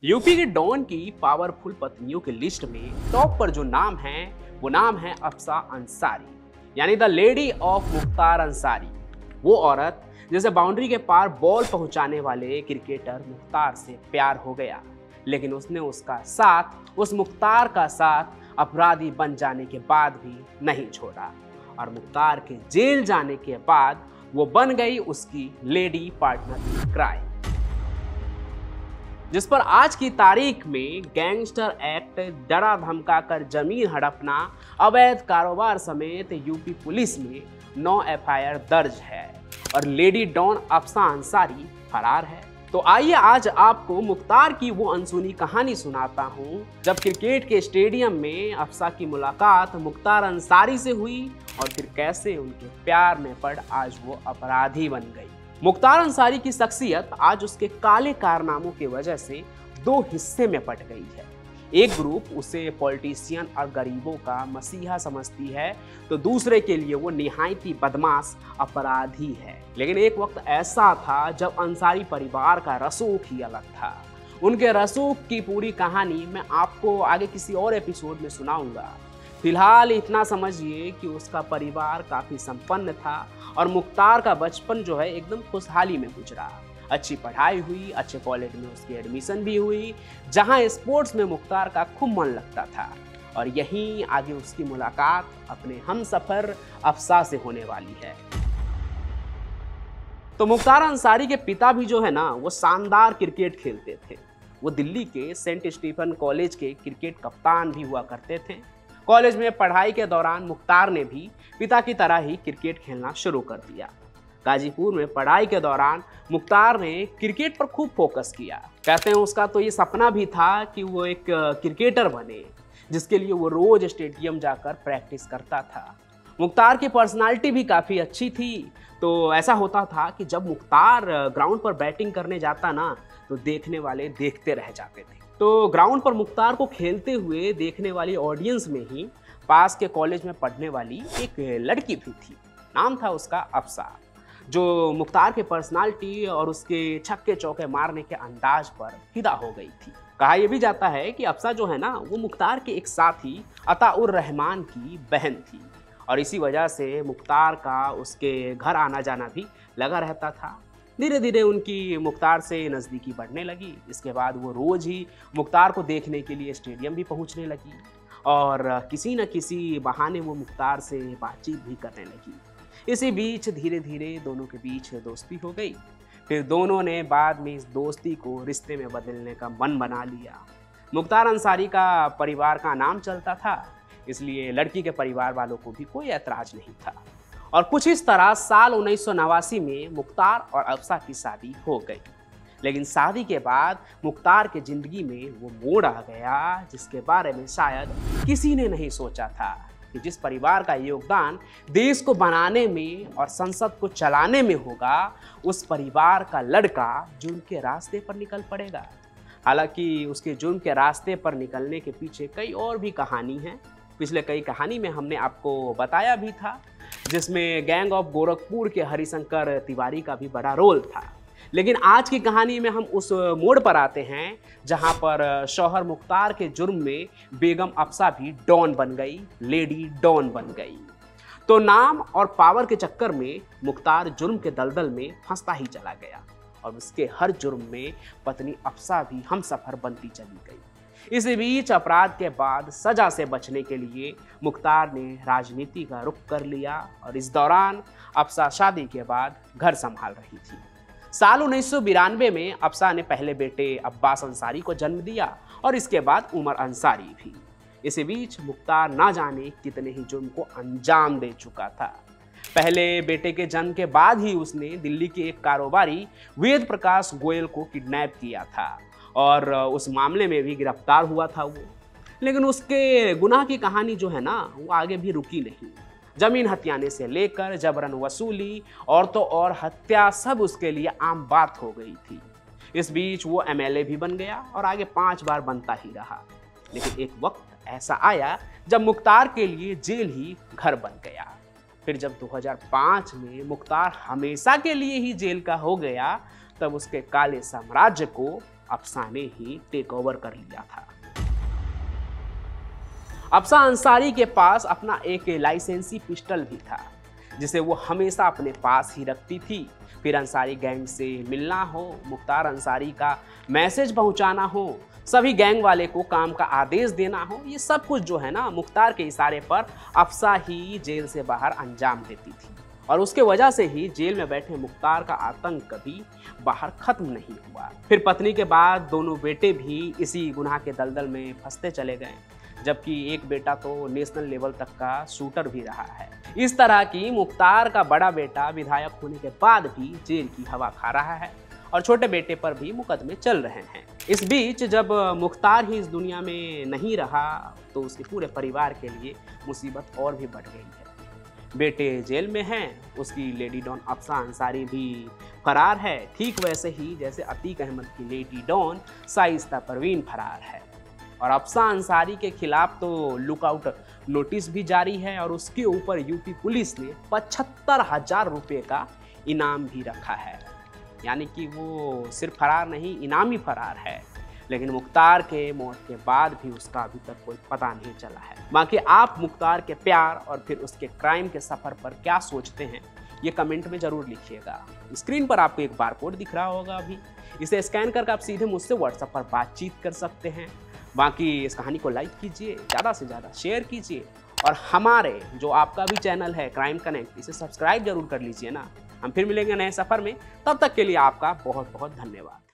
UP के don की powerful पत्नियों की लिस्ट में टॉप पर जो नाम है वो नाम है अफसा अंसारी, यानी the lady of Mukhtar Ansari. वो औरत जिसे बाउंड्री के पार बॉल पहुंचाने वाले क्रिकेटर मुख्तार से प्यार हो गया, लेकिन उसने उसका साथ, उस मुख्तार का साथ अपराधी बन जाने के बाद भी नहीं छोड़ा और मुख्तार के जेल जाने के बाद वो बन गई उसकी लेडी पार्टनर इन क्राइम, जिस पर आज की तारीख में गैंगस्टर एक्ट, डरा धमका कर जमीन हड़पना, अवैध कारोबार समेत यूपी पुलिस में 9 एफआईआर दर्ज है और लेडी डॉन अफसा अंसारी फरार है। तो आइए आज आपको मुख्तार की वो अनसुनी कहानी सुनाता हूँ जब क्रिकेट के स्टेडियम में अफसा की मुलाकात मुख्तार अंसारी से हुई और फिर कैसे उनके प्यार में पड़ आज वो अपराधी बन गई। मुख्तार अंसारी की शख्सियत आज उसके काले कारनामों की वजह से 2 हिस्से में बट गई है। एक ग्रुप उसे पॉलिटिशियन और गरीबों का मसीहा समझती है, तो दूसरे के लिए वो निहायती बदमाश अपराधी है। लेकिन एक वक्त ऐसा था जब अंसारी परिवार का रसूख ही अलग था। उनके रसूख की पूरी कहानी मैं आपको आगे किसी और एपिसोड में सुनाऊंगा। फिलहाल इतना समझिए कि उसका परिवार काफ़ी संपन्न था और मुख्तार का बचपन जो है एकदम खुशहाली में गुजरा। अच्छी पढ़ाई हुई, अच्छे कॉलेज में उसकी एडमिशन भी हुई, जहां स्पोर्ट्स में मुख्तार का खूब मन लगता था और यहीं आगे उसकी मुलाकात अपने हमसफर अफसा से होने वाली है। तो मुख्तार अंसारी के पिता भी जो है ना वो शानदार क्रिकेट खेलते थे। वो दिल्ली के सेंट स्टीफन कॉलेज के क्रिकेट कप्तान भी हुआ करते थे। कॉलेज में पढ़ाई के दौरान मुख्तार ने भी पिता की तरह ही क्रिकेट खेलना शुरू कर दिया। गाजीपुर में पढ़ाई के दौरान मुख्तार ने क्रिकेट पर खूब फोकस किया। कहते हैं उसका तो ये सपना भी था कि वो एक क्रिकेटर बने, जिसके लिए वो रोज स्टेडियम जाकर प्रैक्टिस करता था। मुख्तार की पर्सनालिटी भी काफ़ी अच्छी थी, तो ऐसा होता था कि जब मुख्तार ग्राउंड पर बैटिंग करने जाता ना तो देखने वाले देखते रह जाते थे। तो ग्राउंड पर मुख्तार को खेलते हुए देखने वाली ऑडियंस में ही पास के कॉलेज में पढ़ने वाली एक लड़की भी थी। नाम था उसका अफसा, जो मुख्तार के पर्सनालिटी और उसके छक्के चौके मारने के अंदाज पर फिदा हो गई थी। कहा यह भी जाता है कि अफसा जो है ना वो मुख्तार के एक साथी अताउर रहमान की बहन थी और इसी वजह से मुख्तार का उसके घर आना जाना भी लगा रहता था। धीरे धीरे उनकी मुख्तार से नज़दीकी बढ़ने लगी। इसके बाद वो रोज़ ही मुख्तार को देखने के लिए स्टेडियम भी पहुंचने लगी और किसी न किसी बहाने वो मुख्तार से बातचीत भी करने लगी। इसी बीच धीरे धीरे दोनों के बीच दोस्ती हो गई। फिर दोनों ने बाद में इस दोस्ती को रिश्ते में बदलने का मन बना लिया। मुख्तार अंसारी का परिवार का नाम चलता था, इसलिए लड़की के परिवार वालों को भी कोई ऐतराज नहीं था और कुछ इस तरह साल 1989 में मुख्तार और अफसा की शादी हो गई। लेकिन शादी के बाद मुख्तार के जिंदगी में वो मोड़ आ गया जिसके बारे में शायद किसी ने नहीं सोचा था कि जिस परिवार का योगदान देश को बनाने में और संसद को चलाने में होगा, उस परिवार का लड़का जुर्म के रास्ते पर निकल पड़ेगा। हालांकि उसके जुर्म के रास्ते पर निकलने के पीछे कई और भी कहानी है। पिछले कई कहानी में हमने आपको बताया भी था, जिसमें गैंग ऑफ गोरखपुर के हरिशंकर तिवारी का भी बड़ा रोल था। लेकिन आज की कहानी में हम उस मोड़ पर आते हैं जहां पर शौहर मुख्तार के जुर्म में बेगम अफसा भी डॉन बन गई, लेडी डॉन बन गई। तो नाम और पावर के चक्कर में मुख्तार जुर्म के दलदल में फंसता ही चला गया और उसके हर जुर्म में पत्नी अफसा भी हमसफर बनती चली गई। इस बीच अपराध के बाद सजा से बचने के लिए मुख्तार ने राजनीति का रुख कर लिया और इस दौरान अफसा शादी के बाद घर संभाल रही थी। साल 1992 में अफसा ने पहले बेटे अब्बास अंसारी को जन्म दिया और इसके बाद उमर अंसारी भी। इसी बीच मुख्तार ना जाने कितने ही जुर्म को अंजाम दे चुका था। पहले बेटे के जन्म के बाद ही उसने दिल्ली के एक कारोबारी वेद प्रकाश गोयल को किडनैप किया था और उस मामले में भी गिरफ्तार हुआ था वो। लेकिन उसके गुनाह की कहानी जो है ना वो आगे भी रुकी नहीं। जमीन हथियाने से लेकर जबरन वसूली, औरतों और हत्या, सब उसके लिए आम बात हो गई थी। इस बीच वो एमएलए भी बन गया और आगे 5 बार बनता ही रहा। लेकिन एक वक्त ऐसा आया जब मुख्तार के लिए जेल ही घर बन गया। फिर जब 2005 में मुख्तार हमेशा के लिए ही जेल का हो गया, तब उसके काले साम्राज्य को अफसा ने ही टेक ओवर कर लिया था। अफसा अंसारी के पास अपना एक लाइसेंसी पिस्टल भी था, जिसे वो हमेशा अपने पास ही रखती थी। फिर अंसारी गैंग से मिलना हो, मुख्तार अंसारी का मैसेज पहुंचाना हो, सभी गैंग वाले को काम का आदेश देना हो, ये सब कुछ जो है ना मुख्तार के इशारे पर अफसा ही जेल से बाहर अंजाम देती थी। और उसके वजह से ही जेल में बैठे मुख्तार का आतंक कभी बाहर खत्म नहीं हुआ। फिर पत्नी के बाद दोनों बेटे भी इसी गुनाह के दलदल में फंसते चले गए, जबकि एक बेटा तो नेशनल लेवल तक का शूटर भी रहा है। इस तरह की मुख्तार का बड़ा बेटा विधायक होने के बाद भी जेल की हवा खा रहा है और छोटे बेटे पर भी मुकदमे चल रहे हैं। इस बीच जब मुख्तार ही इस दुनिया में नहीं रहा तो उसके पूरे परिवार के लिए मुसीबत और भी बढ़ गई है। बेटे जेल में हैं, उसकी लेडी डॉन अफसा अंसारी भी फरार है, ठीक वैसे ही जैसे अतीक अहमद की लेडी डॉन शाइस्ता परवीन फरार है। और अफसा अंसारी के खिलाफ तो लुकआउट नोटिस भी जारी है और उसके ऊपर यूपी पुलिस ने 75,000 रुपये का इनाम भी रखा है। यानी कि वो सिर्फ फरार नहीं, इनाम ही फरार है। लेकिन मुख्तार के मौत के बाद भी उसका अभी तक कोई पता नहीं चला है। बाकी आप मुख्तार के प्यार और फिर उसके क्राइम के सफ़र पर क्या सोचते हैं, ये कमेंट में ज़रूर लिखिएगा। स्क्रीन पर आपको एक बारकोड दिख रहा होगा अभी, इसे स्कैन करके आप सीधे मुझसे व्हाट्सएप पर बातचीत कर सकते हैं। बाकी इस कहानी को लाइक कीजिए, ज़्यादा से ज़्यादा शेयर कीजिए और हमारे जो आपका भी चैनल है क्राइम कनेक्ट, इसे सब्सक्राइब जरूर कर लीजिए ना। हम फिर मिलेंगे नए सफ़र में, तब तक के लिए आपका बहुत बहुत धन्यवाद।